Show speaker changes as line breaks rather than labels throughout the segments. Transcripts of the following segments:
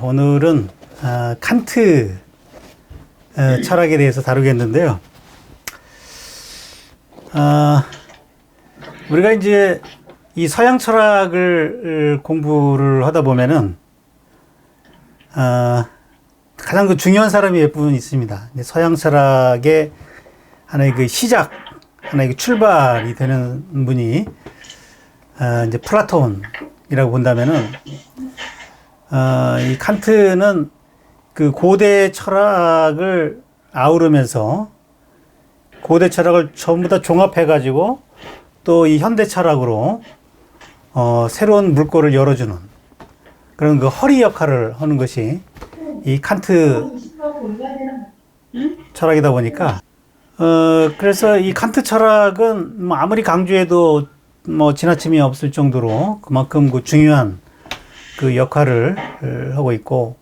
오늘은 칸트 철학에 대해서 다루겠는데요. 우리가 이제 이 서양 철학을 공부를 하다 보면은 가장 그 중요한 사람이 몇 분 있습니다. 서양 철학의 하나의 그 시작, 하나의 그 출발이 되는 분이 이제 플라톤이라고 본다면은 이 칸트는 그 고대 철학을 아우르면서 고대 철학을 전부 다 종합해 가지고 또 이 현대 철학으로 새로운 물꼬를 열어주는 그런 그 허리 역할을 하는 것이 이 칸트 철학이다 보니까 그래서 이 칸트 철학은 뭐 아무리 강조해도 뭐 지나침이 없을 정도로 그만큼 그 중요한 그 역할을 하고 있고,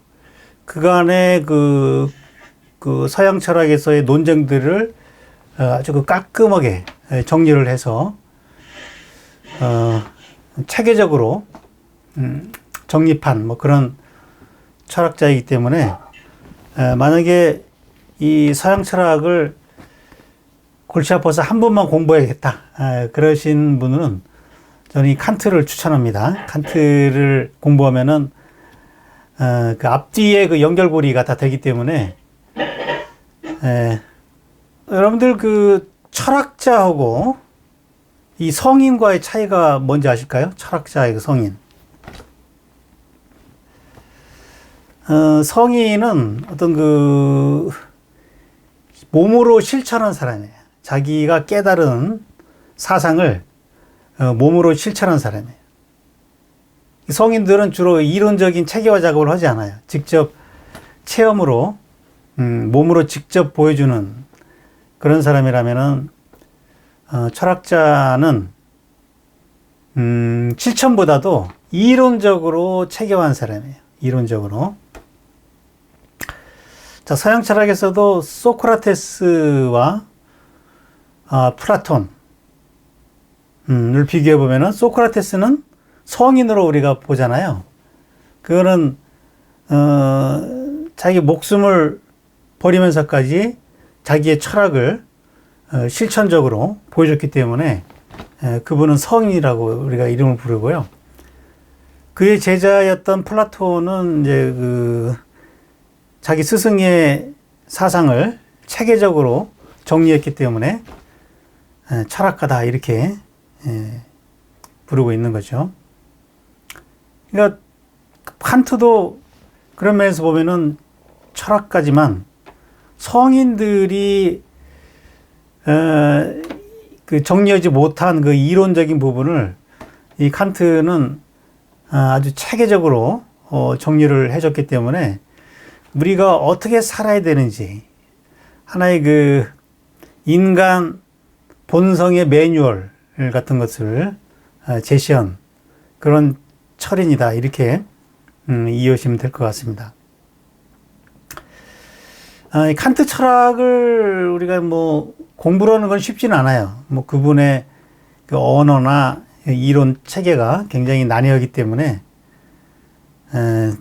그간의 그 서양 철학에서의 논쟁들을 아주 그 깔끔하게 정리를 해서 체계적으로 정립한 뭐 그런 철학자이기 때문에 만약에 이 서양 철학을 골치 아파서 한 번만 공부해야겠다 그러신 분은 저는 이 칸트를 추천합니다. 칸트를 공부하면은 그 앞뒤에 그 연결고리가 다 되기 때문에 여러분들 그 철학자하고 이 성인과의 차이가 뭔지 아실까요? 철학자의 그 성인. 성인은 어떤 그 몸으로 실천한 사람이에요. 자기가 깨달은 사상을 몸으로 실천한 사람이에요. 성인들은 주로 이론적인 체계화 작업을 하지 않아요. 직접 체험으로, 몸으로 직접 보여주는 그런 사람이라면은, 철학자는, 실천보다도 이론적으로 체계화한 사람이에요. 이론적으로. 자, 서양 철학에서도 소크라테스와 플라톤, 을 비교해 보면은 소크라테스는 성인으로 우리가 보잖아요. 그거는 자기 목숨을 버리면서까지 자기의 철학을 실천적으로 보여줬기 때문에 그분은 성인이라고 우리가 이름을 부르고요. 그의 제자였던 플라톤은 이제 그 자기 스승의 사상을 체계적으로 정리했기 때문에 철학가다 이렇게 부르고 있는 거죠. 그러니까 칸트도 그런 면에서 보면은 철학가지만 성인들이 그 정리하지 못한 그 이론적인 부분을 이 칸트는 아주 체계적으로 정리를 해줬기 때문에 우리가 어떻게 살아야 되는지 하나의 그 인간 본성의 매뉴얼 같은 것을 제시한 그런 철인이다 이렇게 이해하시면 될 것 같습니다. 칸트 철학을 우리가 뭐 공부를 하는 건 쉽지는 않아요. 뭐 그분의 그 언어나 이론 체계가 굉장히 난해하기 때문에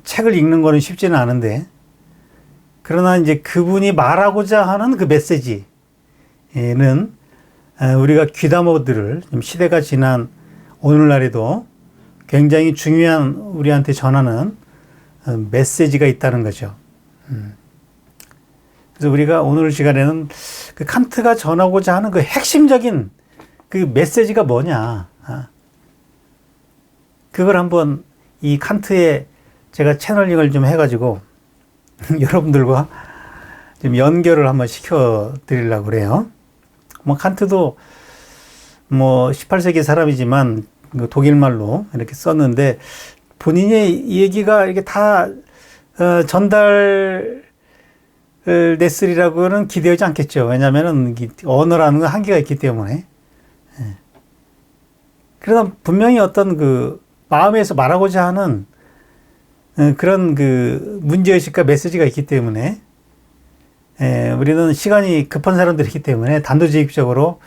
책을 읽는 거는 쉽지는 않은데, 그러나 이제 그분이 말하고자 하는 그 메시지는 우리가 귀담아들을 시대가 지난 오늘날에도 굉장히 중요한 우리한테 전하는 메시지가 있다는 거죠. 그래서 우리가 오늘 시간에는 그 칸트가 전하고자 하는 그 핵심적인 그 메시지가 뭐냐. 그걸 한번 이 칸트의 제가 채널링을 좀 해가지고 여러분들과 좀 연결을 한번 시켜 드리려고 그래요. 뭐 칸트도 뭐 18세기 사람이지만 독일말로 이렇게 썼는데 본인의 이 얘기가 이렇게 다 전달됐으리라고는 기대하지 않겠죠. 왜냐하면은 언어라는 건 한계가 있기 때문에. 그러나 분명히 어떤 그 마음에서 말하고자 하는 그런 그 문제의식과 메시지가 있기 때문에 우리는 시간이 급한 사람들이기 때문에 단도직입적으로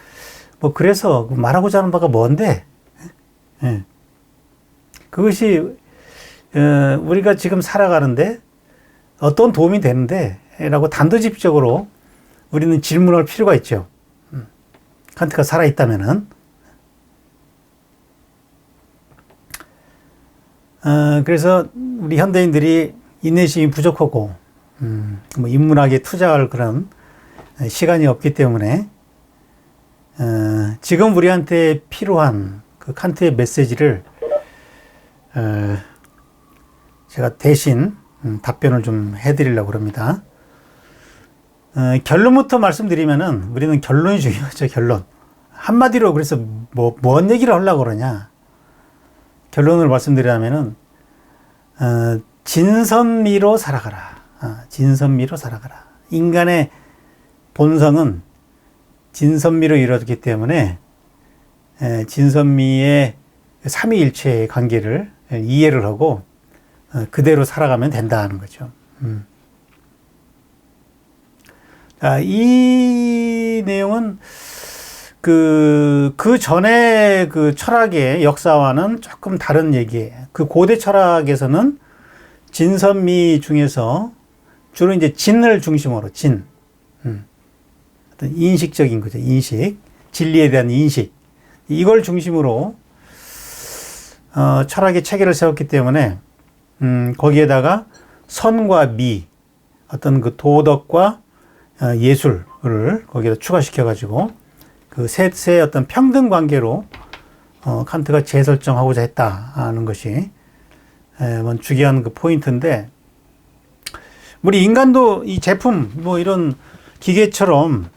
뭐 그래서 말하고자 하는 바가 뭔데? 그것이 우리가 지금 살아가는데 어떤 도움이 되는데? 라고 단도직입적으로 우리는 질문할 필요가 있죠. 칸트가 살아있다면은. 그래서 우리 현대인들이 인내심이 부족하고, 뭐 인문학에 투자할 그런 시간이 없기 때문에, 지금 우리한테 필요한 그 칸트의 메시지를, 제가 대신 답변을 좀 해드리려고 합니다. 결론부터 말씀드리면은, 우리는 결론이 중요하죠, 결론. 한마디로 그래서 뭔 얘기를 하려고 그러냐. 결론을 말씀드리자면은, 진선미로 살아가라. 진선미로 살아가라. 인간의 본성은 진선미로 이루어졌기 때문에, 진선미의 삼위일체의 관계를 이해를 하고, 그대로 살아가면 된다는 거죠. 이 내용은 그 전에 그 철학의 역사와는 조금 다른 얘기예요. 그 고대 철학에서는 진선미 중에서 주로 이제 진을 중심으로 어떤 인식적인 거죠. 인식. 진리에 대한 인식. 이걸 중심으로, 철학의 체계를 세웠기 때문에, 거기에다가 선과 미, 어떤 그 도덕과 예술을 거기다 추가시켜가지고 그 셋의 어떤 평등 관계로 칸트가 재설정하고자 했다는 것이 중요한 그 포인트인데, 우리 인간도 이 제품 뭐 이런 기계처럼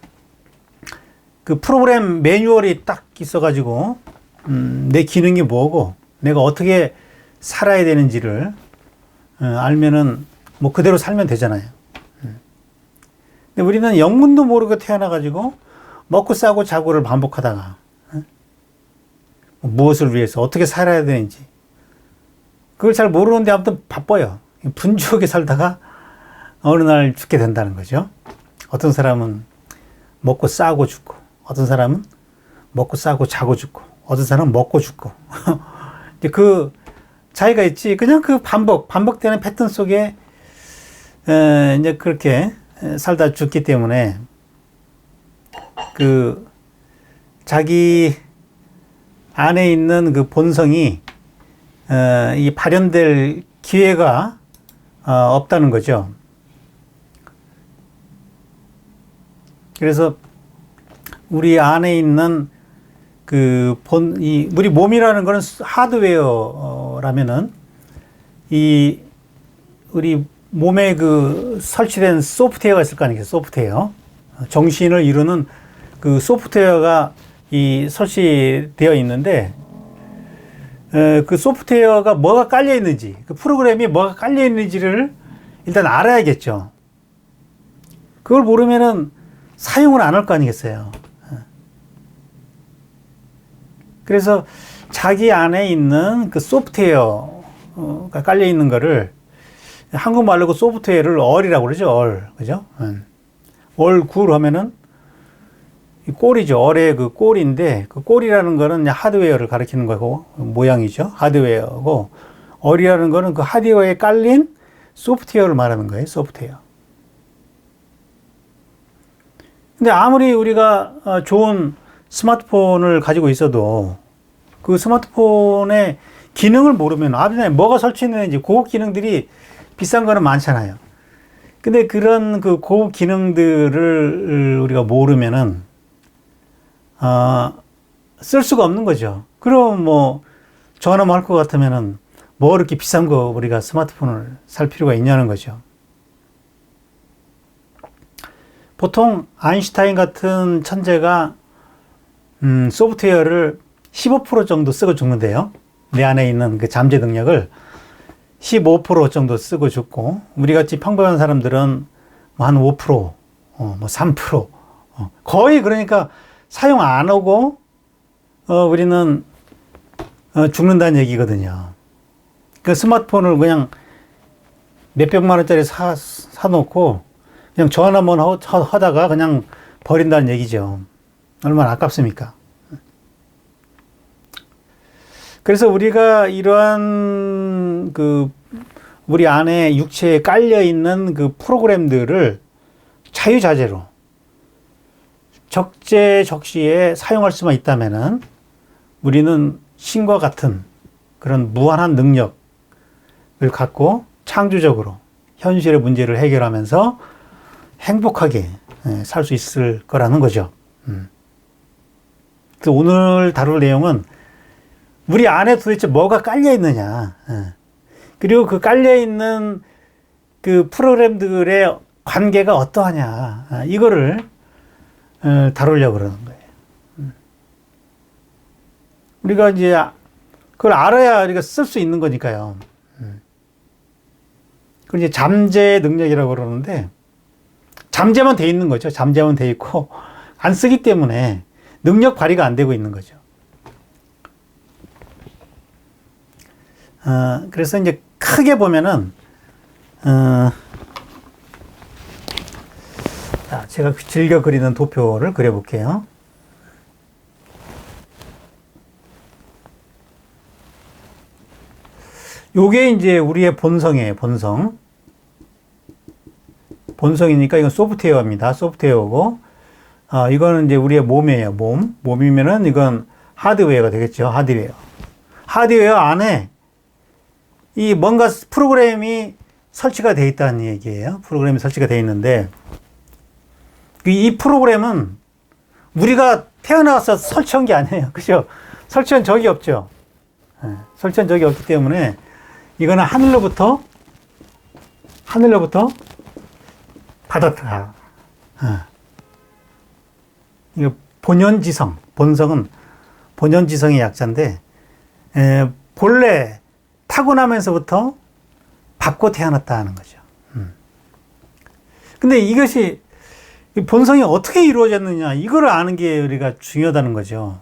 그 프로그램 매뉴얼이 딱 있어가지고 내 기능이 뭐고 내가 어떻게 살아야 되는지를 알면은 뭐 그대로 살면 되잖아요. 근데 우리는 영문도 모르고 태어나가지고 먹고 싸고 자고를 반복하다가 무엇을 위해서 어떻게 살아야 되는지 그걸 잘 모르는데 아무튼 바빠요. 분주하게 살다가 어느 날 죽게 된다는 거죠. 어떤 사람은 먹고 싸고 죽고, 어떤 사람은 먹고 싸고 자고 죽고, 어떤 사람은 먹고 죽고. 이제 그 차이가 있지. 그냥 그 반복되는 패턴 속에 이제 그렇게 살다 죽기 때문에 그 자기 안에 있는 그 본성이 이 발현될 기회가 없다는 거죠. 그래서 우리 안에 있는 그 우리 몸이라는 거는 하드웨어라면은 우리 몸에 그 설치된 소프트웨어가 있을 거 아니겠어요? 소프트웨어. 정신을 이루는 그 소프트웨어가 설치되어 있는데, 그 소프트웨어가 뭐가 깔려 있는지, 그 프로그램이 뭐가 깔려 있는지를 일단 알아야겠죠. 그걸 모르면은 사용을 안 할 거 아니겠어요. 그래서 자기 안에 있는 그 소프트웨어가 깔려 있는 거를 한국말로 그 소프트웨어를 얼이라고 그러죠. 그죠? 얼굴 하면은 꼴이죠. 얼의 그 꼴인데, 그 꼴이라는 거는 하드웨어를 가리키는 거고, 모양이죠. 하드웨어고, 얼이라는 거는 그 하드웨어에 깔린 소프트웨어를 말하는 거예요. 소프트웨어. 근데 아무리 우리가 좋은 스마트폰을 가지고 있어도 그 스마트폰의 기능을 모르면 앞에 뭐가 설치되는지 고급 기능들이 비싼 거는 많잖아요. 근데 그런 그 고급 기능들을 우리가 모르면은 쓸 수가 없는 거죠. 그럼 뭐 전화만 할 것 같으면은 뭐 이렇게 비싼 거 우리가 스마트폰을 살 필요가 있냐는 거죠. 보통 아인슈타인 같은 천재가 소프트웨어를 15% 정도 쓰고 죽는데요. 내 안에 있는 그 잠재 능력을 15% 정도 쓰고 죽고, 우리 같이 평범한 사람들은 한 5%, 뭐 3%, 거의 그러니까 사용 안 하고, 우리는 죽는다는 얘기거든요. 그 스마트폰을 그냥 몇백만 원짜리 사놓고, 그냥 전화만 하다가 그냥 버린다는 얘기죠. 얼마나 아깝습니까? 그래서 우리가 이러한 우리 안에 육체에 깔려 있는 그 프로그램들을 자유자재로 적재적시에 사용할 수만 있다면은 우리는 신과 같은 그런 무한한 능력을 갖고 창조적으로 현실의 문제를 해결하면서 행복하게 살 수 있을 거라는 거죠. 오늘 다룰 내용은 우리 안에 도대체 뭐가 깔려 있느냐, 그리고 그 깔려 있는 그 프로그램들의 관계가 어떠하냐, 이거를 다루려고 그러는 거예요. 우리가 이제 그걸 알아야 우리가 쓸 수 있는 거니까요. 그걸 이제 잠재 능력이라고 그러는데, 잠재만 돼 있는 거죠. 잠재만 돼 있고 안 쓰기 때문에 능력 발휘가 안 되고 있는 거죠. 그래서 이제 크게 보면은 자, 제가 즐겨 그리는 도표를 그려볼게요. 요게 이제 우리의 본성이에요. 본성이니까 이건 소프트웨어입니다. 소프트웨어고, 이거는 이제 우리의 몸이에요. 몸이면은 이건 하드웨어가 되겠죠. 하드웨어 안에 이 뭔가 프로그램이 설치가 되어 있다는 얘기예요. 프로그램이 설치가 되어 있는데, 이 프로그램은 우리가 태어나서 설치한 게 아니에요. 그죠? 설치한 적이 없죠. 설치한 적이 없기 때문에 이거는 하늘로부터 받았다. 이거 본성은 본연지성의 약자인데, 본래 타고나면서부터 받고 태어났다 하는 거죠. 근데 이것이 본성이 어떻게 이루어졌느냐, 이거를 아는 게 우리가 중요하다는 거죠.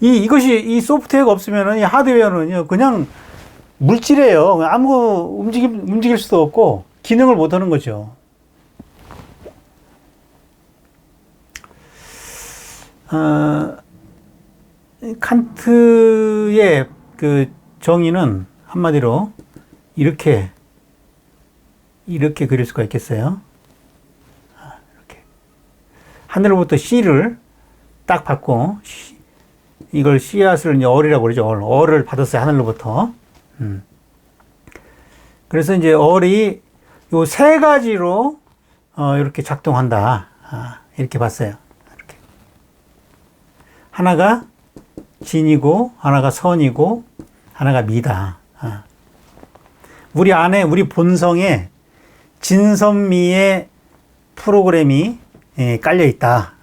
이것이 이 소프트웨어가 없으면 이 하드웨어는요, 그냥 물질이에요. 아무 움직일 수도 없고 기능을 못 하는 거죠. 칸트의 그 정의는 한마디로 이렇게 그릴 수가 있겠어요. 이렇게 하늘로부터 씨를 딱 받고, 이걸 씨앗을 이제 얼이라고 그러죠. 얼을 받았어요. 하늘로부터. 그래서 이제 얼이 요 세 가지로 이렇게 작동한다. 이렇게 봤어요. 이렇게. 하나가 진이고, 하나가 선이고, 하나가 미다. 우리 안에, 우리 본성에 진선미의 프로그램이 깔려 있다.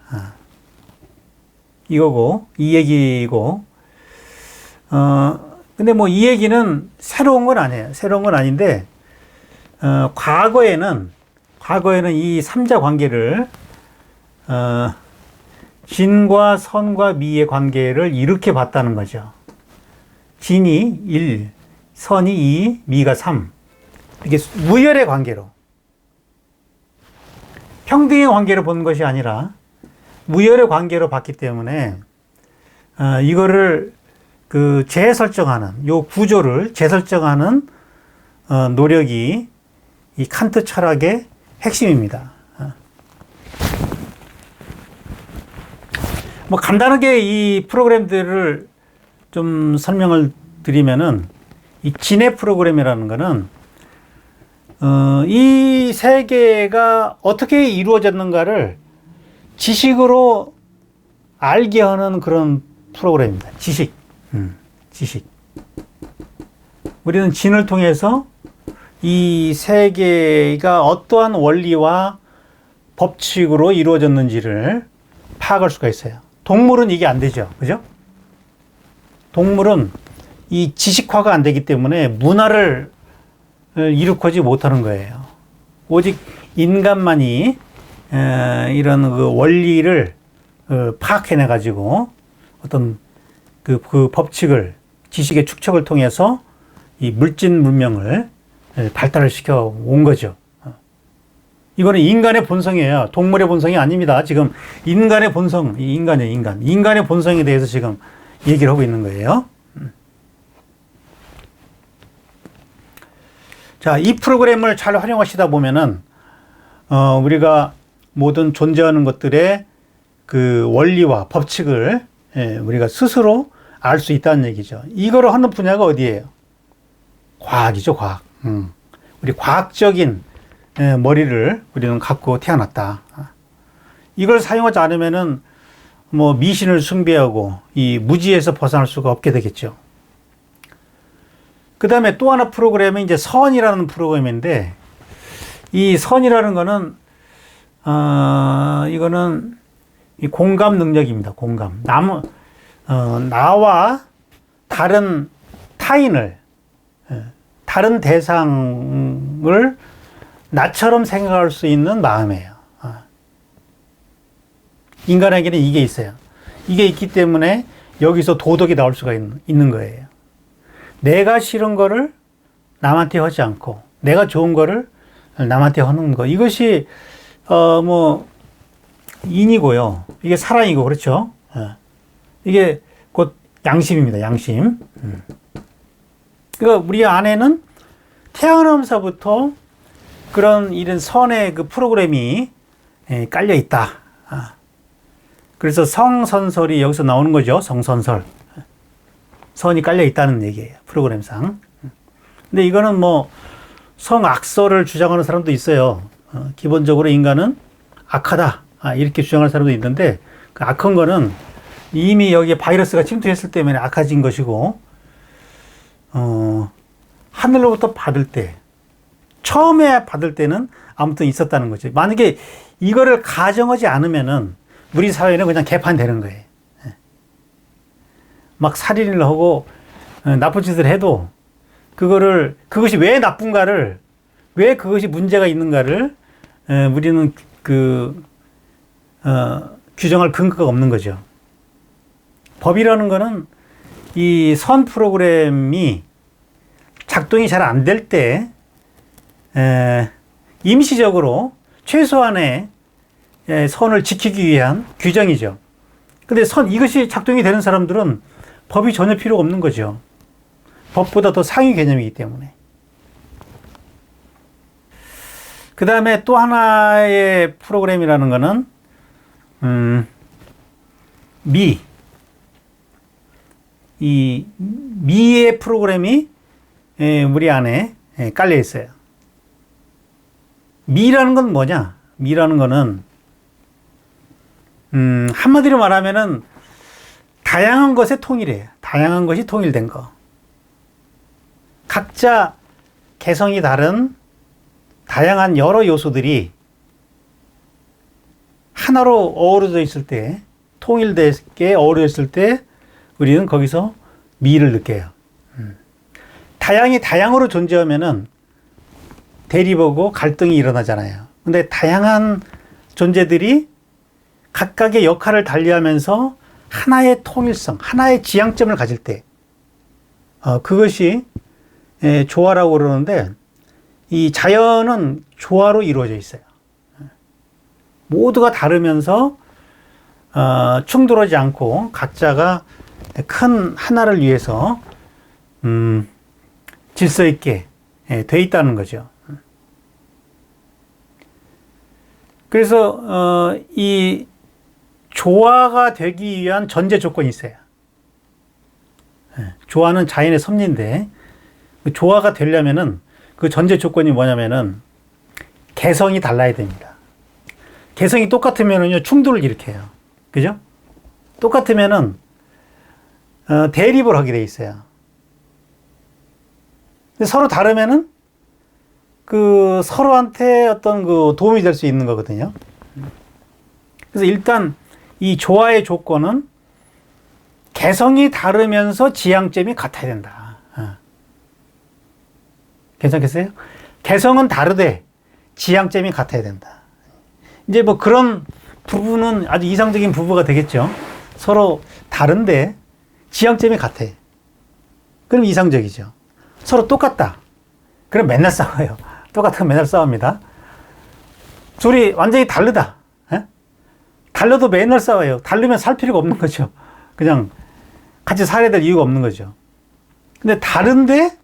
이거고, 이 얘기고, 근데 뭐 이 얘기는 새로운 건 아니에요. 새로운 건 아닌데, 과거에는 이 삼자 관계를, 진과 선과 미의 관계를 이렇게 봤다는 거죠. 진이 1, 선이 2, 미가 3. 이게 무열의 관계로. 평등의 관계로 본 것이 아니라 무열의 관계로 봤기 때문에, 이거를 재설정하는, 요 구조를 재설정하는, 노력이 이 칸트 철학의 핵심입니다. 뭐 간단하게 이 프로그램들을 좀 설명을 드리면은, 이 진의 프로그램이라는 거는 이 세계가 어떻게 이루어졌는가를 지식으로 알게 하는 그런 프로그램입니다. 지식. 우리는 진을 통해서 이 세계가 어떠한 원리와 법칙으로 이루어졌는지를 파악할 수가 있어요. 동물은 이게 안 되죠. 그죠? 동물은 이 지식화가 안 되기 때문에 문화를 일으키지 못하는 거예요. 오직 인간만이 이런 그 원리를 파악해내 가지고 어떤 그 법칙을, 지식의 축적을 통해서 이 물진 문명을 발달을 시켜 온 거죠. 이거는 인간의 본성이에요. 동물의 본성이 아닙니다. 지금 인간의 본성, 인간의 본성에 대해서 지금 얘기를 하고 있는 거예요. 자, 이 프로그램을 잘 활용하시다 보면은, 우리가 모든 존재하는 것들의 그 원리와 법칙을 우리가 스스로 알 수 있다는 얘기죠. 이거를 하는 분야가 어디예요? 과학이죠, 과학. 우리 과학적인 머리를 우리는 갖고 태어났다. 이걸 사용하지 않으면은 뭐 미신을 숭배하고 이 무지에서 벗어날 수가 없게 되겠죠. 그 다음에 또 하나 프로그램이 이제 선이라는 프로그램인데, 이 선이라는 거는, 이거는 이 공감 능력입니다. 공감. 나와 다른 타인을, 다른 대상을 나처럼 생각할 수 있는 마음이에요. 인간에게는 이게 있어요. 이게 있기 때문에 여기서 도덕이 나올 수가 있는 거예요. 내가 싫은 거를 남한테 하지 않고, 내가 좋은 거를 남한테 하는 거. 이것이, 인이고요. 이게 사랑이고, 그렇죠? 이게 곧 양심입니다. 양심. 그러니까 우리 안에는 태어나면서부터 그런 이런 선의 그 프로그램이 깔려 있다. 그래서 성선설이 여기서 나오는 거죠. 성선설. 선이 깔려 있다는 얘기예요. 프로그램상. 근데 이거는 뭐 성악설을 주장하는 사람도 있어요. 기본적으로 인간은 악하다. 이렇게 주장하는 사람도 있는데, 그 악한 거는 이미 여기에 바이러스가 침투했을 때문에 악해진 것이고, 하늘로부터 받을 때, 처음에 받을 때는 아무튼 있었다는 거죠. 만약에 이거를 가정하지 않으면은 우리 사회는 그냥 개판되는 거예요. 막 살인을 하고 나쁜 짓을 해도 그것이 왜 나쁜가를, 왜 그것이 문제가 있는가를 우리는 규정할 근거가 없는 거죠. 법이라는 거는 이 선 프로그램이 작동이 잘 안 될 때 임시적으로 최소한의 선을 지키기 위한 규정이죠. 근데 이것이 작동이 되는 사람들은 법이 전혀 필요가 없는 거죠. 법보다 더 상위 개념이기 때문에. 그 다음에 또 하나의 프로그램이라는 거는, 이 미의 프로그램이 우리 안에 깔려 있어요. 미라는 건 뭐냐? 미라는 거는, 한마디로 말하면은 다양한 것의 통일이에요. 다양한 것이 통일된 거. 각자 개성이 다른 다양한 여러 요소들이 하나로 어우러져 있을 때, 통일되게 어우러져 있을 때 우리는 거기서 미를 느껴요. 다양이 다양으로 존재하면은 대립하고 갈등이 일어나잖아요. 근데 다양한 존재들이 각각의 역할을 달리하면서 하나의 통일성, 하나의 지향점을 가질 때, 그것이 조화라고 그러는데, 이 자연은 조화로 이루어져 있어요. 모두가 다르면서 충돌하지 않고 각자가 큰 하나를 위해서 질서 있게 돼 있다는 거죠. 그래서 이 조화가 되기 위한 전제 조건이 있어요. 조화는 자연의 섭리인데, 조화가 되려면은 그 전제 조건이 뭐냐면은 개성이 달라야 됩니다. 개성이 똑같으면은요, 충돌을 일으켜요. 그죠? 똑같으면은 대립을 하게 돼 있어요. 근데 서로 다르면은 서로한테 어떤 도움이 될 수 있는 거거든요. 그래서 일단 이 조화의 조건은 개성이 다르면서 지향점이 같아야 된다. 괜찮겠어요? 개성은 다르되 지향점이 같아야 된다. 이제 뭐 그런 부부는 아주 이상적인 부부가 되겠죠. 서로 다른데 지향점이 같아. 그럼 이상적이죠. 서로 똑같다. 그럼 맨날 싸워요. 똑같으면 맨날 싸웁니다. 둘이 완전히 다르다. 달라도 맨날 싸워요. 다르면 살 필요가 없는 거죠. 그냥 같이 살아야 될 이유가 없는 거죠. 근데 다른데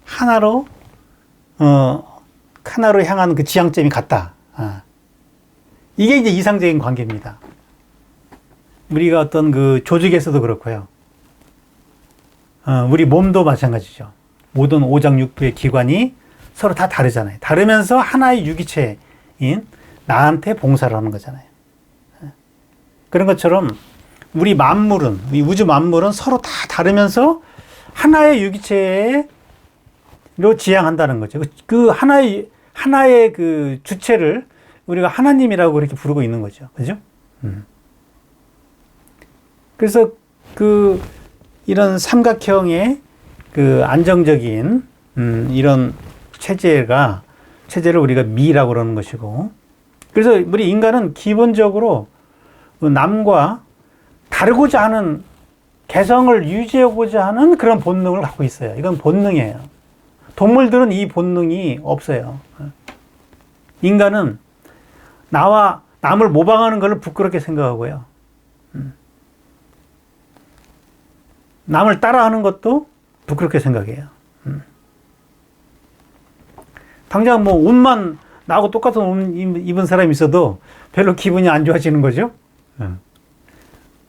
하나로 하나로 향한 그 지향점이 같다. 이게 이제 이상적인 관계입니다. 우리가 어떤 그 조직에서도 그렇고요. 우리 몸도 마찬가지죠. 모든 오장육부의 기관이 서로 다 다르잖아요. 다르면서 하나의 유기체인 나한테 봉사를 하는 거잖아요. 그런 것처럼 우리 만물은, 이 우주 만물은 서로 다 다르면서 하나의 유기체로 지향한다는 거죠. 그 하나의 그 주체를 우리가 하나님이라고 그렇게 부르고 있는 거죠. 그죠? 그래서 이런 삼각형의 그 안정적인, 이런 체제를 우리가 미라고 그러는 것이고, 그래서 우리 인간은 기본적으로 남과 다르고자 하는 개성을 유지하고자 하는 그런 본능을 갖고 있어요. 이건 본능이에요. 동물들은 이 본능이 없어요. 인간은 나와 남을 모방하는 걸 부끄럽게 생각하고요. 남을 따라하는 것도 부끄럽게 생각해요. 당장 뭐 옷만 나하고 똑같은 옷 입은 사람이 있어도 별로 기분이 안 좋아지는 거죠.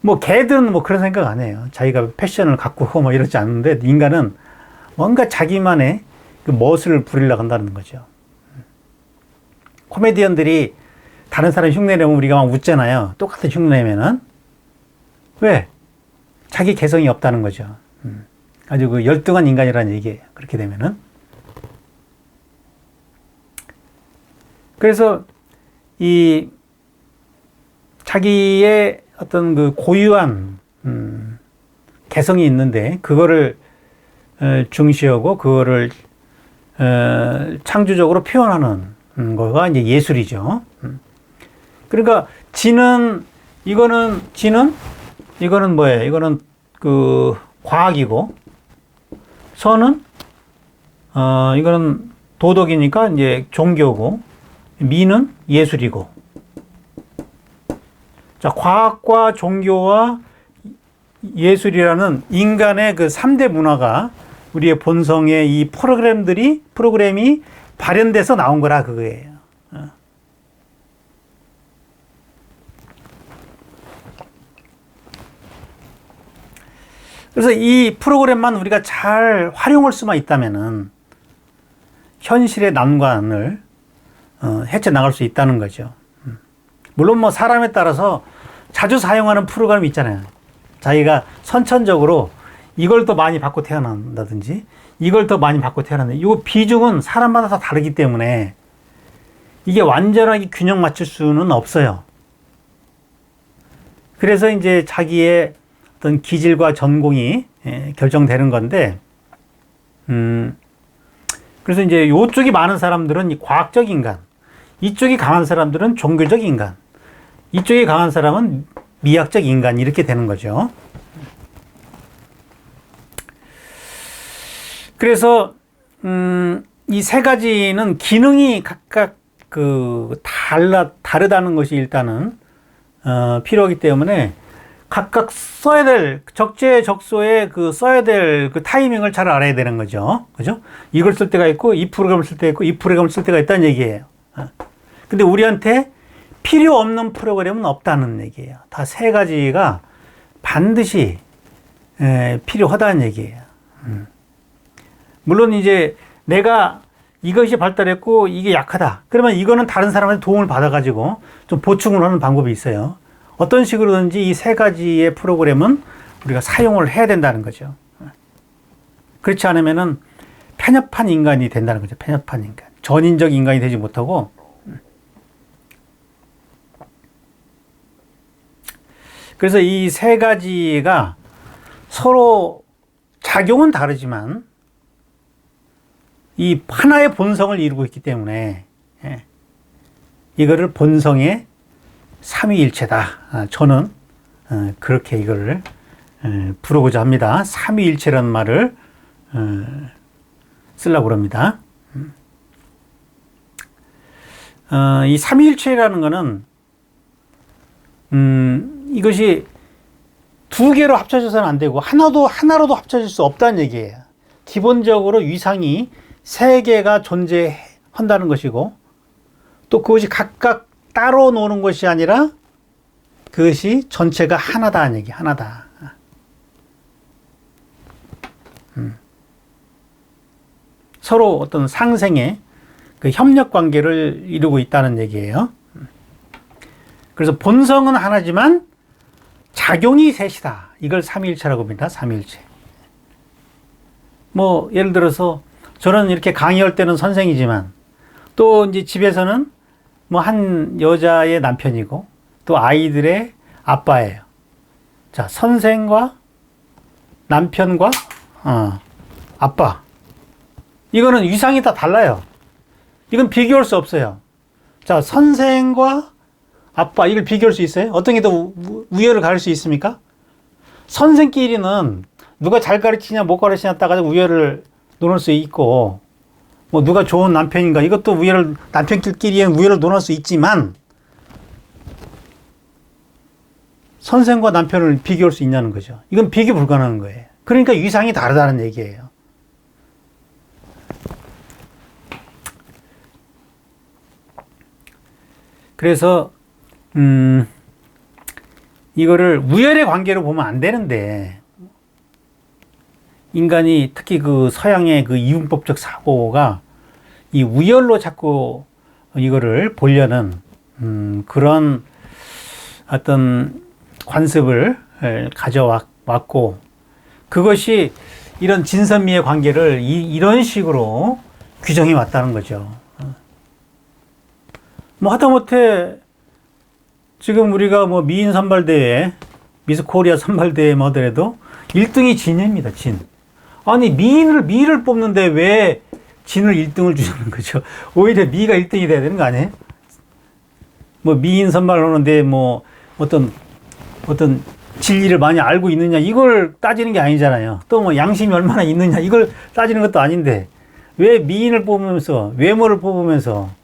뭐 개들은 뭐 그런 생각 안 해요. 자기가 패션을 가꾸고 뭐 이러지 않는데 인간은 뭔가 자기만의 그 멋을 부리려고 한다는 거죠. 코미디언들이 다른 사람 흉내내면 우리가 막 웃잖아요. 똑같은 흉내내면은. 왜? 자기 개성이 없다는 거죠. 아주 그 열등한 인간이라는 얘기예요. 그렇게 되면은. 그래서 이 자기의 어떤 그 고유한 개성이 있는데 그거를 중시하고 그거를 창조적으로 표현하는 거가 이제 예술이죠. 그러니까 이거는 뭐예요? 이거는 그 과학이고 선은 이거는 도덕이니까 이제 종교고 미는 예술이고. 자, 과학과 종교와 예술이라는 인간의 그 3대 문화가 우리의 본성의 이 프로그램이 발현돼서 나온 거라 그거예요. 그래서 이 프로그램만 우리가 잘 활용할 수만 있다면은 현실의 난관을 헤쳐나갈 수 있다는 거죠. 물론 뭐 사람에 따라서 자주 사용하는 프로그램이 있잖아요. 자기가 선천적으로 이걸 더 많이 받고 태어난다든지 이걸 더 많이 받고 태어난다. 이 비중은 사람마다 다 다르기 때문에 이게 완전하게 균형 맞출 수는 없어요. 그래서 이제 자기의 어떤 기질과 전공이 결정되는 건데, 그래서 이제 이쪽이 많은 사람들은 과학적 인간, 이쪽이 강한 사람들은 종교적 인간, 이쪽이 강한 사람은 미학적 인간, 이렇게 되는 거죠. 그래서 이 세 가지는 기능이 각각 다르다는 것이 일단은 필요하기 때문에 각각 써야 될 적재적소에 써야 될 그 타이밍을 잘 알아야 되는 거죠. 그죠? 이걸 쓸 때가 있고 이 프로그램을 쓸 때가 있고 이 프로그램을 쓸 때가 있다는 얘기예요. 근데 우리한테 필요 없는 프로그램은 없다는 얘기예요. 다 세 가지가 반드시 필요하다는 얘기예요. 물론 이제 내가 이것이 발달했고 이게 약하다. 그러면 이거는 다른 사람한테 도움을 받아가지고 좀 보충을 하는 방법이 있어요. 어떤 식으로든지 이 세 가지의 프로그램은 우리가 사용을 해야 된다는 거죠. 그렇지 않으면은 편협한 인간이 된다는 거죠. 편협한 인간. 전인적 인간이 되지 못하고. 그래서 이 세 가지가 서로 작용은 다르지만 이 하나의 본성을 이루고 있기 때문에 이거를 본성의 삼위일체다. 저는 그렇게 이거를 부르고자 합니다. 삼위일체라는 말을 쓰려고 합니다. 이 삼위일체라는 거는 이것이 두 개로 합쳐져서는 안 되고 하나로도 합쳐질 수 없다는 얘기예요. 기본적으로 위상이 세 개가 존재한다는 것이고, 또 그것이 각각 따로 노는 것이 아니라 그것이 전체가 하나다는 얘기, 하나다. 서로 어떤 상생의 그 협력 관계를 이루고 있다는 얘기예요. 그래서 본성은 하나지만 작용이 셋이다. 이걸 삼위일체라고 합니다. 삼위일체. 뭐 예를 들어서 저는 이렇게 강의할 때는 선생이지만 또 이제 집에서는 뭐 한 여자의 남편이고 또 아이들의 아빠예요. 자, 선생과 남편과 아빠. 이거는 위상이 다 달라요. 이건 비교할 수 없어요. 자, 선생과 아빠, 이걸 비교할 수 있어요? 어떤 게 더 우열을 가릴 수 있습니까? 선생끼리는 누가 잘 가르치냐 못 가르치냐 따가지고 우열을 놓을 수 있고, 뭐 누가 좋은 남편인가 이것도 우열을, 남편끼리는 우열을 놓을 수 있지만 선생과 남편을 비교할 수 있냐는 거죠. 이건 비교 불가능한 거예요. 그러니까 위상이 다르다는 얘기예요. 그래서 이거를 우열의 관계로 보면 안 되는데, 인간이 특히 그 서양의 그 이분법적 사고가 이 우열로 자꾸 이거를 보려는 그런 어떤 관습을 가져왔고, 그것이 이런 진선미의 관계를 이런 식으로 규정해 왔다는 거죠. 뭐 하다못해 지금 우리가 뭐 미인 선발대회, 미스 코리아 선발대회 하더라도 1등이 진입니다. 진. 아니 미를 뽑는데 왜 진을 1등을 주자는 거죠. 오히려 미가 1등이 돼야 되는 거 아니에요? 뭐 미인 선발을 하는데 뭐 어떤 진리를 많이 알고 있느냐 이걸 따지는 게 아니잖아요. 또 뭐 양심이 얼마나 있느냐 이걸 따지는 것도 아닌데 왜 미인을 뽑으면서 외모를 뽑으면서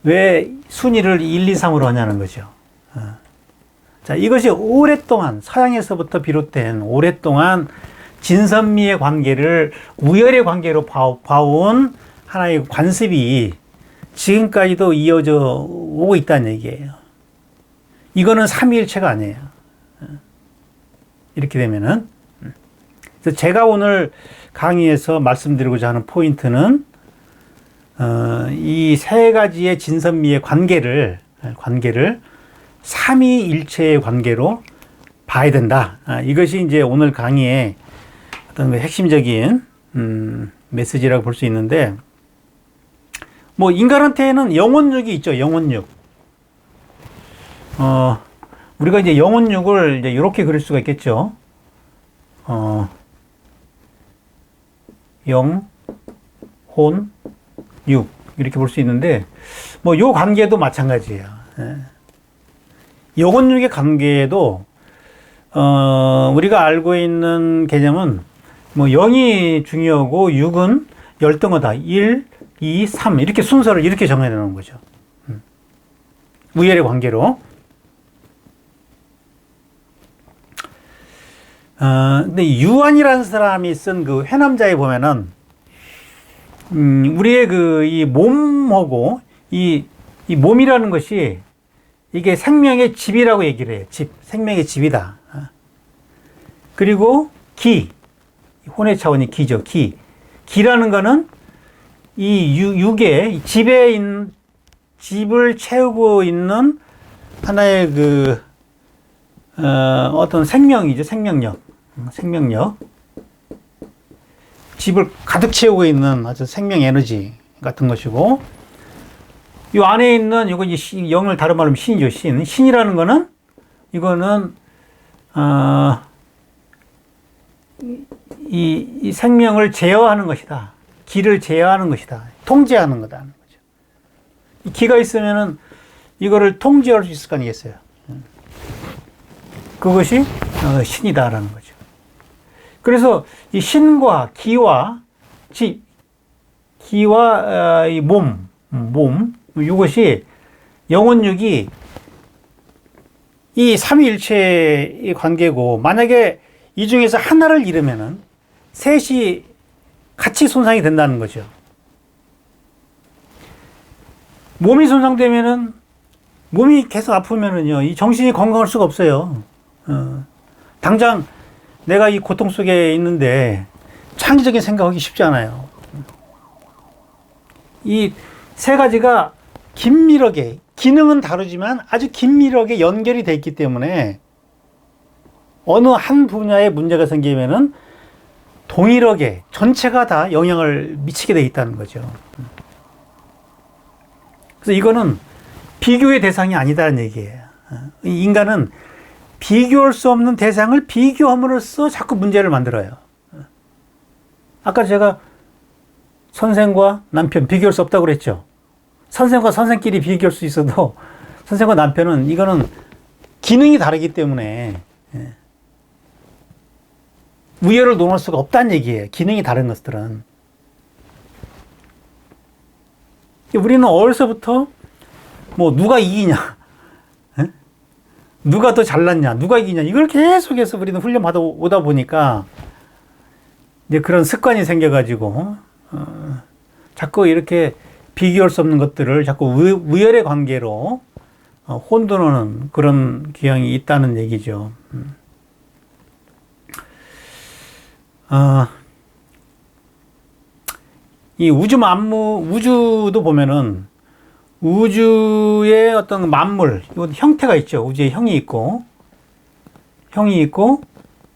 왜 순위를 1, 2, 3으로 하냐는 거죠. 자, 이것이 오랫동안 서양에서부터 비롯된 오랫동안 진선미의 관계를 우열의 관계로 봐온 하나의 관습이 지금까지도 이어져 오고 있다는 얘기예요. 이거는 삼위일체가 아니에요. 이렇게 되면은. 그래서 제가 오늘 강의에서 말씀드리고자 하는 포인트는 이 세 가지의 진선미의 관계를 삼위일체의 관계로 봐야 된다. 이것이 이제 오늘 강의의 어떤 핵심적인 메시지라고 볼 수 있는데, 뭐 인간한테는 영혼육이 있죠. 영혼육. 우리가 이제 영혼육을 이제 이렇게 그릴 수가 있겠죠. 영, 혼, 육 이렇게 볼 수 있는데, 뭐 요 관계도 마찬가지예요. 영혼육의 관계도 우리가 알고 있는 개념은 뭐 0이 중요하고 6은 열등하다. 1, 2, 3 이렇게 순서를 이렇게 정해야 되는 거죠. 우열의 관계로. 근데 유한이라는 사람이 쓴 그 회남자에 보면은 우리의 그 이 몸하고 이 몸이라는 것이 이게 생명의 집이라고 얘기를 해요. 집, 생명의 집이다. 그리고 기, 혼의 차원이 기죠. 기라는 거는 이 육의 집을 채우고 있는 하나의 그 어떤 생명이죠. 생명력. 집을 가득 채우고 있는 아주 생명 에너지 같은 것이고, 이 안에 있는 이거 이제 영을 다른 말로 하면 신이죠. 신이라는 거는 이거는 이 생명을 제어하는 것이다. 기를 제어하는 것이다. 통제하는 거다는 거죠. 이 기가 있으면은 이거를 통제할 수 있을 거 아니겠어요. 그것이 신이다라는 거죠. 그래서 이 신과 기와 이 몸 이것이 영혼육이 이 삼위일체의 관계고, 만약에 이 중에서 하나를 잃으면은 셋이 같이 손상이 된다는 거죠. 몸이 손상되면은, 몸이 계속 아프면은요, 이 정신이 건강할 수가 없어요. 당장 내가 이 고통 속에 있는데 창의적인 생각하기 쉽지 않아요. 이 세 가지가 긴밀하게, 기능은 다르지만 아주 긴밀하게 연결이 돼 있기 때문에 어느 한 분야에 문제가 생기면은 동일하게 전체가 다 영향을 미치게 돼 있다는 거죠. 그래서 이거는 비교의 대상이 아니다는 얘기예요. 인간은 비교할 수 없는 대상을 비교함으로써 자꾸 문제를 만들어요. 아까 제가 선생과 남편 비교할 수 없다고 그랬죠. 선생과 선생끼리 비교할 수 있어도 선생과 남편은 이거는 기능이 다르기 때문에 우열을 논할 수가 없다는 얘기예요. 기능이 다른 것들은. 우리는 어려서부터 뭐 누가 이기냐, 누가 더 잘났냐, 누가 이기냐, 이걸 계속해서 우리는 훈련받아 오다 보니까 이제 그런 습관이 생겨가지고 자꾸 이렇게 비교할 수 없는 것들을 자꾸 우열의 관계로 혼돈하는 그런 경향이 있다는 얘기죠. 이 우주 만물, 우주도 보면은 우주의 어떤 만물, 형태가 있죠. 우주의 형이 있고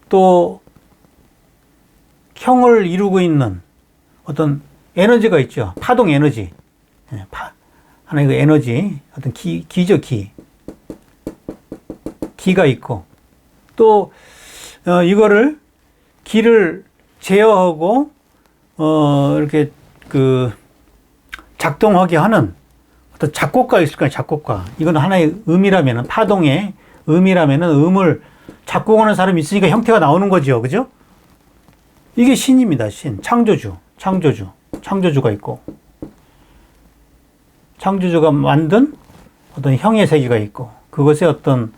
또 형을 이루고 있는 어떤 에너지가 있죠. 파동 에너지. 하나의 그 에너지, 어떤 기죠, 기. 기가 있고, 또, 이거를, 기를 제어하고, 이렇게, 작동하게 하는 어떤 작곡가 있을 거예요, 작곡가. 이건 하나의 음이라면은, 파동의 음이라면은, 음을 작곡하는 사람이 있으니까 형태가 나오는 거죠. 그죠? 이게 신입니다, 신. 창조주가 있고, 창조주가 만든 어떤 형의 세계가 있고, 그것에 어떤,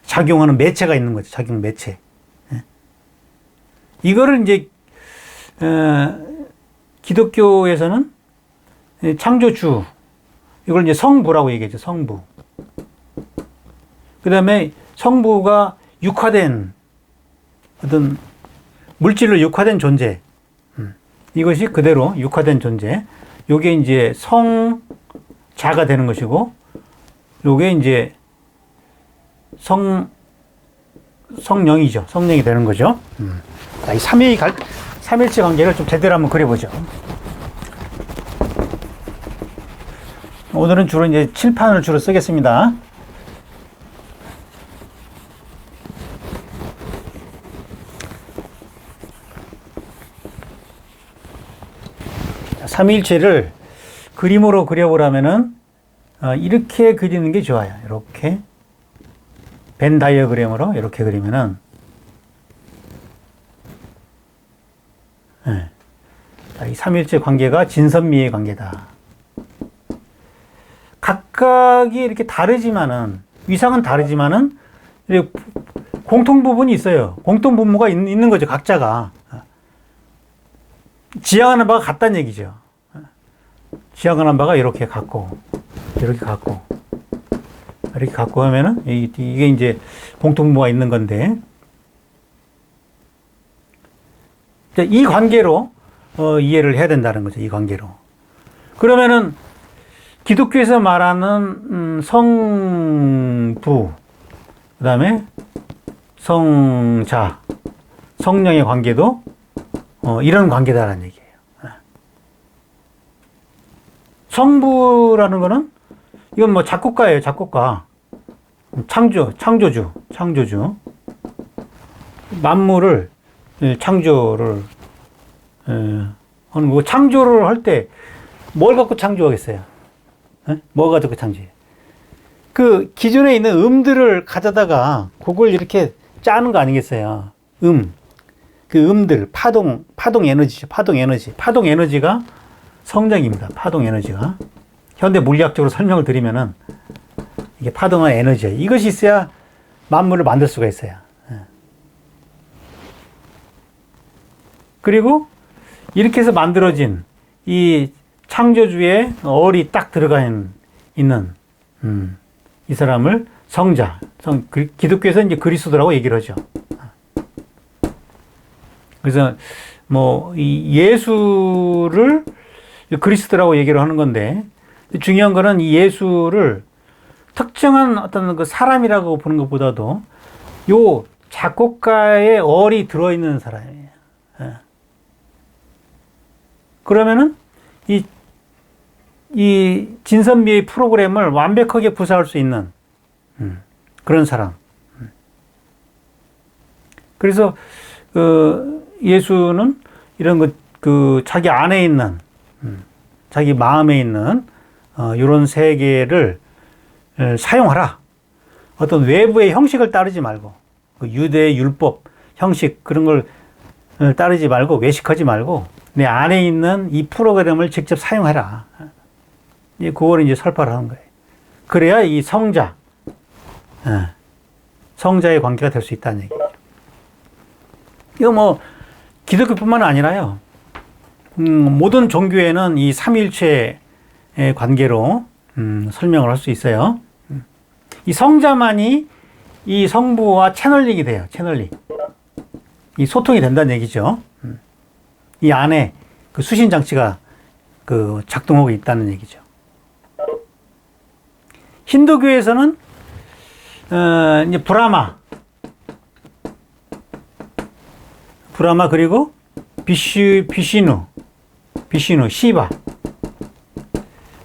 작용하는 매체가 있는 거죠. 작용 매체. 이거를 이제, 기독교에서는 창조주, 이걸 이제 성부라고 얘기하죠. 성부. 그 다음에 성부가 육화된 어떤 물질로 육화된 존재. 이것이 그대로 육화된 존재. 요게 이제 성자가 되는 것이고, 요게 이제 성령이죠. 성령이 되는 거죠. 자, 이 삼일체 관계를 좀 제대로 한번 그려보죠. 오늘은 주로 이제 칠판을 주로 쓰겠습니다. 삼일체를 그림으로 그려보라면은 이렇게 그리는 게 좋아요. 이렇게 벤 다이어그램으로 이렇게 그리면은 이 삼일체 관계가 진선미의 관계다. 각각이 이렇게 다르지만은 위상은 다르지만은 공통 부분이 있어요. 공통 분모가 있는 거죠. 각자가 지향하는 바가 같다는 얘기죠. 지향하는 바가 이렇게 같고 하면은 이게 이제 공통분모가 있는 건데, 이 관계로 이해를 해야 된다는 거죠. 이 관계로. 그러면은 기독교에서 말하는 성부, 그 다음에 성자, 성령의 관계도 이런 관계다라는 얘기예요. 성부라는 거는 이건 뭐 작곡가예요. 작곡가. 창조주. 만물을 창조를 하는 거고, 창조를 할 때 뭘 갖고 창조하겠어요? 뭐 가지고 창조해요? 그 기존에 있는 음들을 가져다가 그걸 이렇게 짜는 거 아니겠어요? 그 음들, 파동 에너지죠. 파동 에너지가 성장입니다. 파동 에너지가. 현대 물리학적으로 설명을 드리면은 이게 파동한 에너지예요. 이것이 있어야 만물을 만들 수가 있어요. 그리고 이렇게 해서 만들어진 이 창조주의 얼이 딱 들어가 있는 이 사람을 성자, 기독교에서 이제 그리스도라고 얘기를 하죠. 그래서 뭐 이 예수를 그리스도라고 얘기를 하는 건데, 중요한 거는 이 예수를 특정한 어떤 그 사람이라고 보는 것보다도 요 작곡가의 얼이 들어있는 사람이에요. 그러면은 이 진선미의 프로그램을 완벽하게 구사할 수 있는 그런 사람. 그래서 예수는 이런 그 자기 안에 있는 자기 마음에 있는 이런 세계를 사용하라. 어떤 외부의 형식을 따르지 말고 그 유대의 율법 형식 그런 걸 따르지 말고 외식하지 말고 내 안에 있는 이 프로그램을 직접 사용해라. 그걸 이제 설파를 하는 거예요. 그래야 이 성자의 관계가 될 수 있다는 얘기죠. 이거 뭐 기독교뿐만 아니라요. 모든 종교에는 이 삼위일체의 관계로 설명을 할 수 있어요. 이 성자만이 이 성부와 채널링이 돼요. 채널링. 이 소통이 된다는 얘기죠. 이 안에 그 수신 장치가 그 작동하고 있다는 얘기죠. 힌두교에서는 이제 브라마 그리고 비시누, 시바.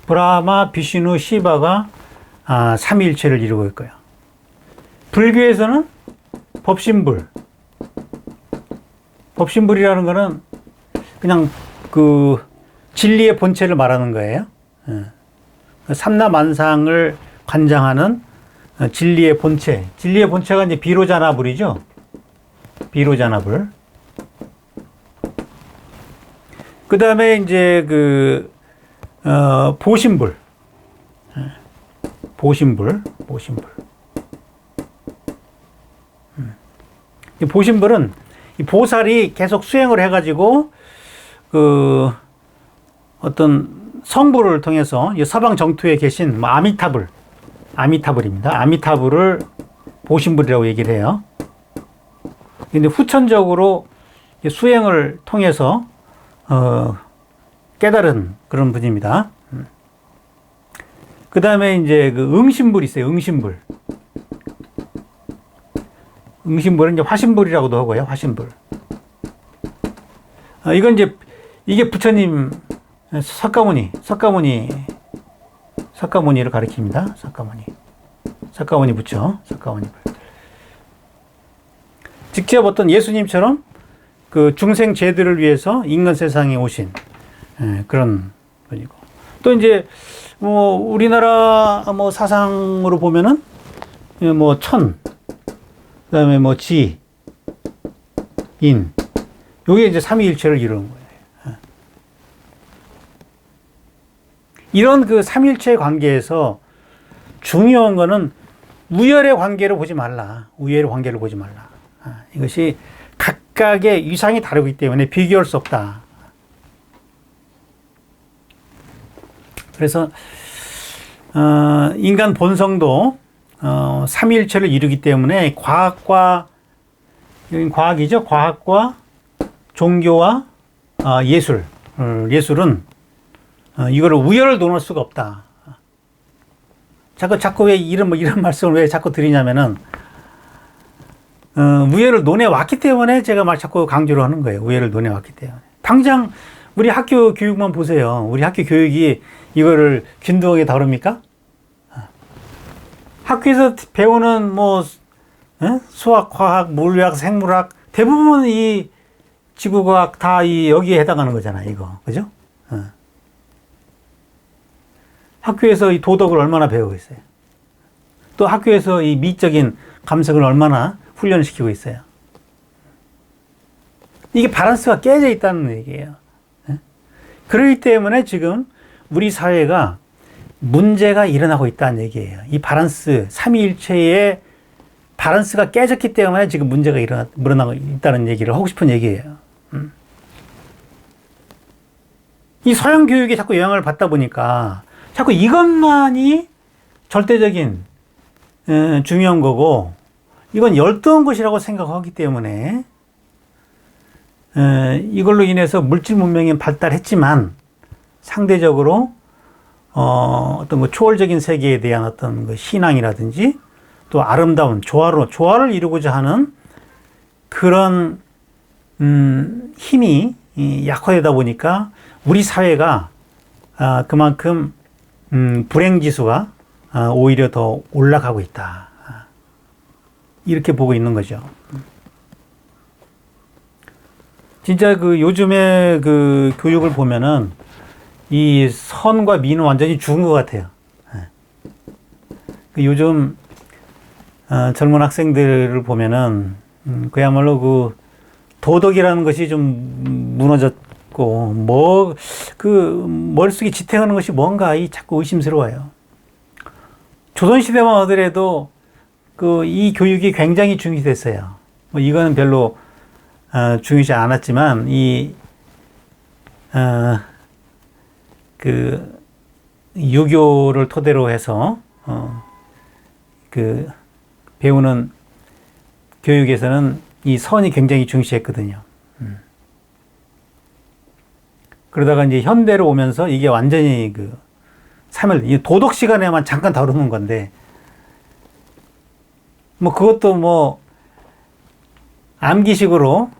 브라마, 비시누, 시바가 삼위일체를 이루고 있고요. 불교에서는 법신불이라는 거는 그냥 그 진리의 본체를 말하는 거예요. 삼라만상을 관장하는 진리의 본체. 진리의 본체가 이제 비로자나불이죠. 비로자나불. 그 다음에 이제 보신불. 이 보신불은 이 보살이 계속 수행을 해가지고 어떤 성부를 통해서 이 서방 정토에 계신 아미타불입니다. 아미타불을 보신불이라고 얘기를 해요. 근데 후천적으로 수행을 통해서 깨달은 그런 분입니다. 그 다음에 이제 응신불이 있어요. 응신불은 이제 화신불이라고도 하고요. 화신불. 이건 이게 부처님 석가모니를 가리킵니다. 석가모니 부처, 석가모니 불. 직접 어떤 예수님처럼 그 중생 제들을 위해서 인간 세상에 오신 그런 분이고. 또 이제 뭐 우리나라 뭐 사상으로 보면은 뭐 그다음에 뭐 지, 인, 요게 이제 삼위일체를 이루는 거예요. 이런 그 삼위일체 관계에서 중요한 거는 우열의 관계를 보지 말라. 이것이 각각의 위상이 다르기 때문에 비교할 수 없다. 그래서 인간 본성도 삼위일체를 이루기 때문에 과학과 종교와 예술은 이거를 우열을 논할 수가 없다. 자꾸 왜 이런 말씀을 왜 자꾸 드리냐면은 우열을 논해 왔기 때문에 제가 자꾸 강조를 하는 거예요. 우열을 논해 왔기 때문에. 당장 우리 학교 교육만 보세요. 우리 학교 교육이 이거를 균등하게 다룹니까? 학교에서 배우는 뭐 수학, 화학, 물리학, 생물학 대부분 이 지구과학 다 여기에 해당하는 거잖아요. 이거 그죠? 학교에서 이 도덕을 얼마나 배우고 있어요. 또 학교에서 이 미적인 감성을 얼마나 훈련시키고 있어요. 이게 밸런스가 깨져 있다는 얘기예요. 그렇기 때문에 지금 우리 사회가 문제가 일어나고 있다는 얘기예요. 이 밸런스, 삼위일체의 밸런스가 깨졌기 때문에 지금 문제가 일어나고 있다는 얘기를 하고 싶은 얘기예요. 이 서양 교육에 자꾸 영향을 받다 보니까 자꾸 이것만이 절대적인 중요한 거고 이건 열등한 것이라고 생각하기 때문에 이걸로 인해서 물질 문명이 발달했지만 상대적으로 어떤 그 초월적인 세계에 대한 어떤 그 신앙이라든지 또 아름다운 조화를 이루고자 하는 그런 힘이 약화되다 보니까 우리 사회가 그만큼 불행 지수가 오히려 더 올라가고 있다. 이렇게 보고 있는 거죠. 진짜 그 요즘에 그 교육을 보면은 이 선과 미는 완전히 죽은 것 같아요. 그 요즘 젊은 학생들을 보면은 그야말로 그 도덕이라는 것이 좀 무너졌고 뭐 그 머릿속에 지탱하는 것이 뭔가 자꾸 의심스러워요. 조선시대만 하더라도 그 이 교육이 굉장히 중요했어요. 뭐 이거는 별로 중요하지 않았지만 그 유교를 토대로 해서 그 배우는 교육에서는 이 선이 굉장히 중시했거든요. 그러다가 이제 현대로 오면서 이게 완전히 그 이 도덕 시간에만 잠깐 다루는 건데 뭐 그것도 뭐 암기식으로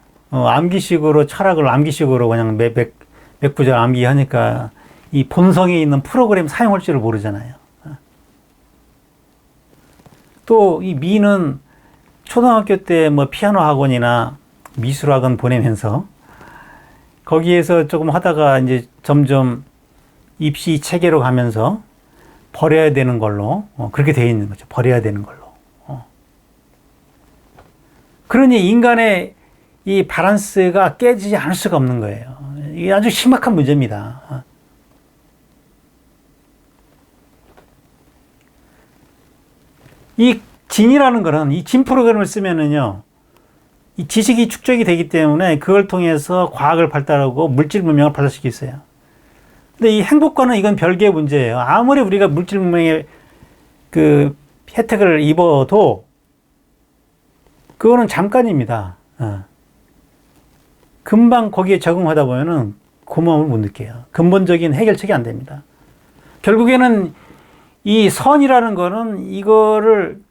철학을 암기식으로 그냥 몇 구절 암기하니까 이 본성에 있는 프로그램 사용할 줄을 모르잖아요. 또 이 미는 초등학교 때 뭐 피아노 학원이나 미술 학원 보내면서 거기에서 조금 하다가 이제 점점 입시 체계로 가면서 버려야 되는 걸로 그렇게 되어 있는 거죠. 버려야 되는 걸로. 그러니 인간의 이 밸런스가 깨지지 않을 수가 없는 거예요. 이게 아주 심각한 문제입니다. 이 진이라는 거는 이 진 프로그램을 쓰면은요, 이 지식이 축적이 되기 때문에 그걸 통해서 과학을 발달하고 물질 문명을 발달시킬 수 있어요. 근데 이 행복과는 이건 별개의 문제예요. 아무리 우리가 물질 문명의 그 혜택을 입어도 그거는 잠깐입니다. 금방 거기에 적응하다 보면은 고마움을 못 느껴요. 근본적인 해결책이 안 됩니다. 결국에는 이 선이라는 거는 이거를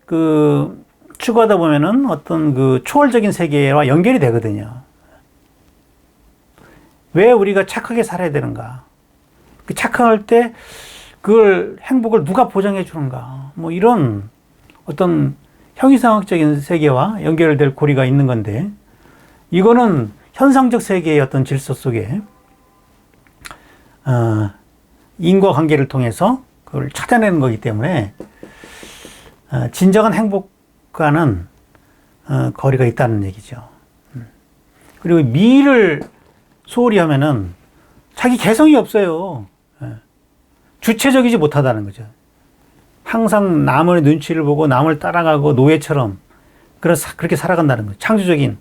그 추구하다 보면은 어떤 그 초월적인 세계와 연결이 되거든요. 왜 우리가 착하게 살아야 되는가? 그 착할 때 그걸 행복을 누가 보장해 주는가? 뭐 이런 어떤 형이상학적인 세계와 연결될 고리가 있는 건데 이거는 현상적 세계의 어떤 질서 속에 인과관계를 통해서 그걸 찾아내는 거기 때문에 진정한 행복과는 거리가 있다는 얘기죠. 그리고 미를 소홀히 하면은 자기 개성이 없어요. 주체적이지 못하다는 거죠. 항상 남의 눈치를 보고 남을 따라가고 노예처럼 그렇게 살아간다는 거죠. 창조적인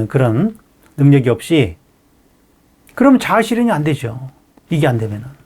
그런 능력이 없이 그러면 자아 실현이 안 되죠. 이게 안 되면은.